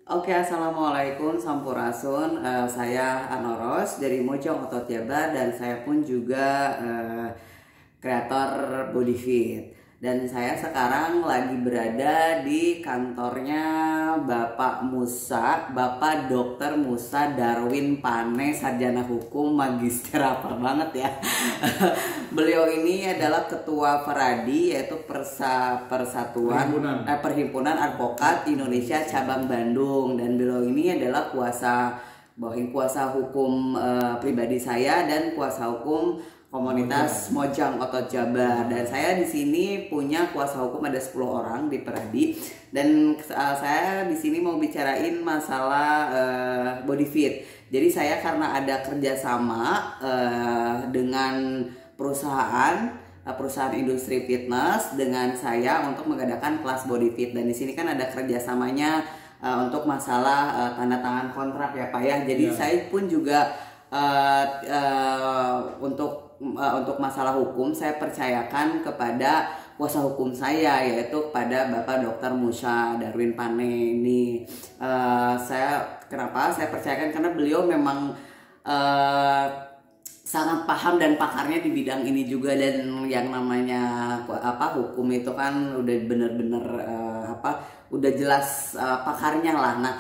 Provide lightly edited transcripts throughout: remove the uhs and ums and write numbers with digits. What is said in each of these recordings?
Oke, assalamualaikum Sampurasun. Saya Anoros dari Mojong Otot Jabar dan saya pun juga kreator Body Fit. Dan saya sekarang lagi berada di kantornya Bapak Musa, Bapak Dr. Musa Darwin Pane, sarjana hukum, magister apa banget ya. Beliau ini adalah ketua Peradi, yaitu Perhimpunan Advokat Indonesia Cabang Bandung, dan beliau ini adalah kuasa hukum pribadi saya dan kuasa hukum komunitas Mojang Otot Jabar. Dan saya di sini punya kuasa hukum ada 10 orang di Peradi, dan saya di sini mau bicarain masalah body fit. Jadi saya karena ada kerjasama dengan perusahaan industri fitness dengan saya untuk mengadakan kelas body fit, dan di sini kan ada kerjasamanya untuk masalah tanda tangan kontrak ya Pak ya. Jadi saya pun juga untuk masalah hukum saya percayakan kepada kuasa hukum saya, yaitu kepada Bapak Dr. Musa Darwin Pane ini. Kenapa saya percayakan? Karena beliau memang sangat paham dan pakarnya di bidang ini juga, dan yang namanya hukum itu kan udah bener-bener udah jelas pakarnya lah. Nah,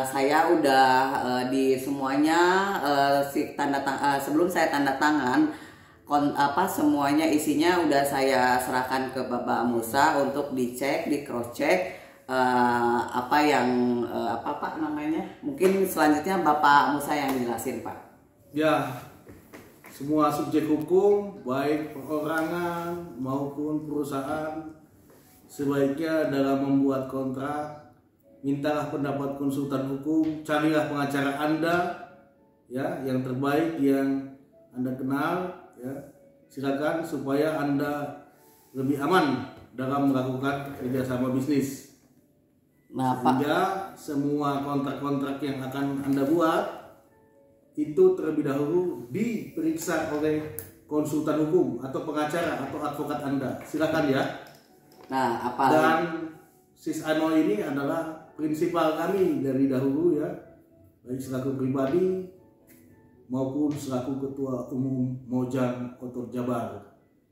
saya udah di semuanya sebelum saya tanda tangan semuanya isinya udah saya serahkan ke Bapak Musa untuk dicek, di cross check Pak namanya. Mungkin selanjutnya Bapak Musa yang jelasin Pak. Ya, semua subjek hukum baik perorangan maupun perusahaan sebaiknya dalam membuat kontrak mintalah pendapat konsultan hukum, carilah pengacara Anda ya yang terbaik yang Anda kenal ya. Silakan supaya Anda lebih aman dalam melakukan kerjasama bisnis. Nah, sehingga semua kontrak-kontrak yang akan Anda buat itu terlebih dahulu diperiksa oleh konsultan hukum atau pengacara atau advokat Anda. Silakan ya. Nah, Dan Sis Ano ini adalah prinsipal kami dari dahulu ya, baik selaku pribadi maupun selaku ketua umum Mojang Otot Jabar.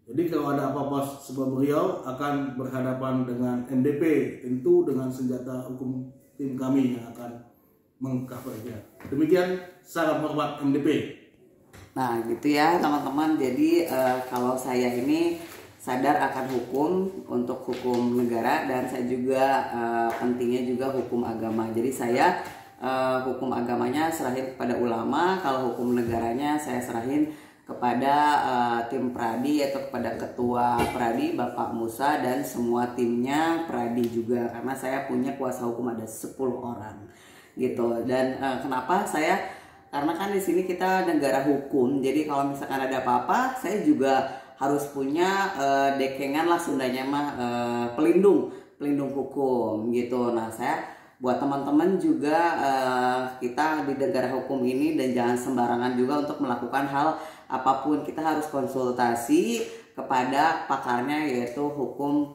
Jadi kalau ada apa-apa sebab beliau akan berhadapan dengan MDP, tentu dengan senjata hukum tim kami yang akan mengcovernya. Demikian, salam hormat MDP. Nah gitu ya teman-teman. Jadi kalau saya ini sadar akan hukum, untuk hukum negara, dan saya juga pentingnya juga hukum agama. Jadi saya hukum agamanya serahin kepada ulama, kalau hukum negaranya saya serahin kepada tim Pradi, yaitu kepada ketua Pradi Bapak Musa dan semua timnya Pradi juga, karena saya punya kuasa hukum ada 10 orang gitu. Dan kenapa karena kan di sini kita negara hukum, jadi kalau misalkan ada apa-apa saya juga harus punya dekengan lah, Sundanya mah pelindung hukum gitu. Nah, saya buat teman-teman juga, kita di negara hukum ini, dan jangan sembarangan juga untuk melakukan hal apapun, kita harus konsultasi kepada pakarnya, yaitu hukum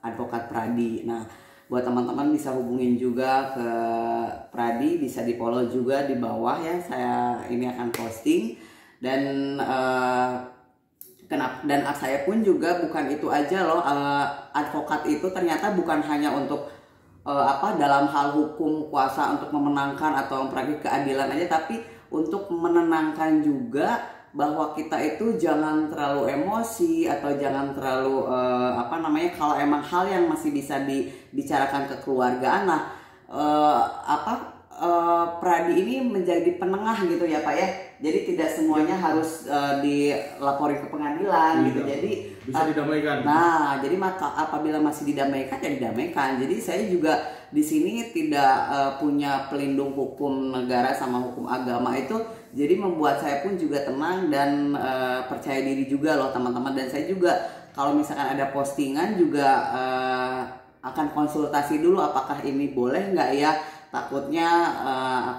advokat Pradi. Nah, buat teman-teman bisa hubungin juga ke Pradi, bisa di follow juga di bawah ya, saya ini akan posting. Dan dan saya pun juga bukan itu aja loh, advokat itu ternyata bukan hanya untuk dalam hal hukum kuasa untuk memenangkan atau memperoleh keadilan aja, tapi untuk menenangkan juga bahwa kita itu jangan terlalu emosi atau jangan terlalu kalau emang hal yang masih bisa dibicarakan kekeluargaan. Nah, Pradi ini menjadi penengah gitu ya Pak ya. Jadi tidak semuanya harus dilaporin ke pengadilan gitu. Jadi bisa didamaikan. Nah, jadi maka apabila masih didamaikan ya didamaikan. Jadi saya juga di sini tidak punya pelindung hukum negara sama hukum agama itu. Jadi membuat saya pun juga tenang dan percaya diri juga loh teman-teman. Dan saya juga kalau misalkan ada postingan juga akan konsultasi dulu apakah ini boleh nggak ya. Takutnya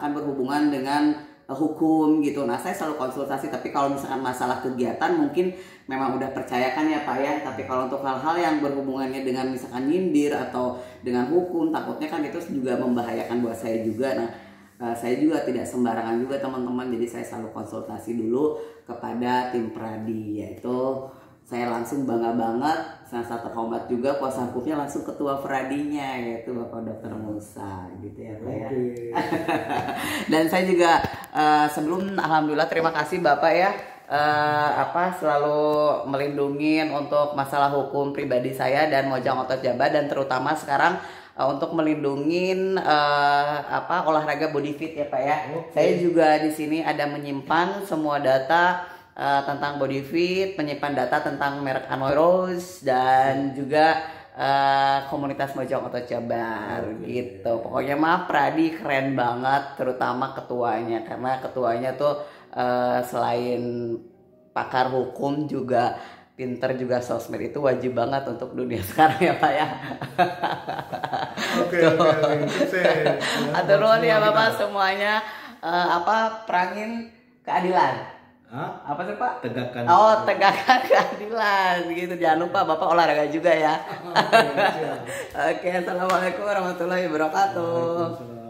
akan berhubungan dengan hukum gitu. Nah saya selalu konsultasi, tapi kalau misalkan masalah kegiatan mungkin memang udah percayakan ya Pak ya. Tapi kalau untuk hal-hal yang berhubungannya dengan misalkan nyindir atau dengan hukum, takutnya kan itu juga membahayakan buat saya juga. Nah saya juga tidak sembarangan juga teman-teman, jadi saya selalu konsultasi dulu kepada tim Pradi, yaitu saya langsung bangga banget, sangat terhormat juga kuasa hukumnya langsung ketua Pradinya, yaitu Bapak Dr. Musa gitu ya Pak ya. Dan saya juga sebelum alhamdulillah terima kasih Bapak ya selalu melindungi untuk masalah hukum pribadi saya dan Mojang Otot Jaba, dan terutama sekarang untuk melindungi olahraga body fit ya Pak ya. Saya juga di sini ada menyimpan semua data tentang body fit, menyimpan data tentang merek Hanoi Rose dan juga komunitas Mojang Otot Jabar gitu. Pokoknya Pradi keren banget, terutama ketuanya, karena ketuanya tuh selain pakar hukum juga pinter juga sosmed, itu wajib banget untuk dunia sekarang ya Pak ya. Oke. Atur nuhun ya Bapak semuanya. Perangin keadilan. Apa sih Pak? Tegakkan. Tegakkan keadilan gitu. Jangan lupa Bapak olahraga juga ya. Oke, assalamualaikum warahmatullahi wabarakatuh.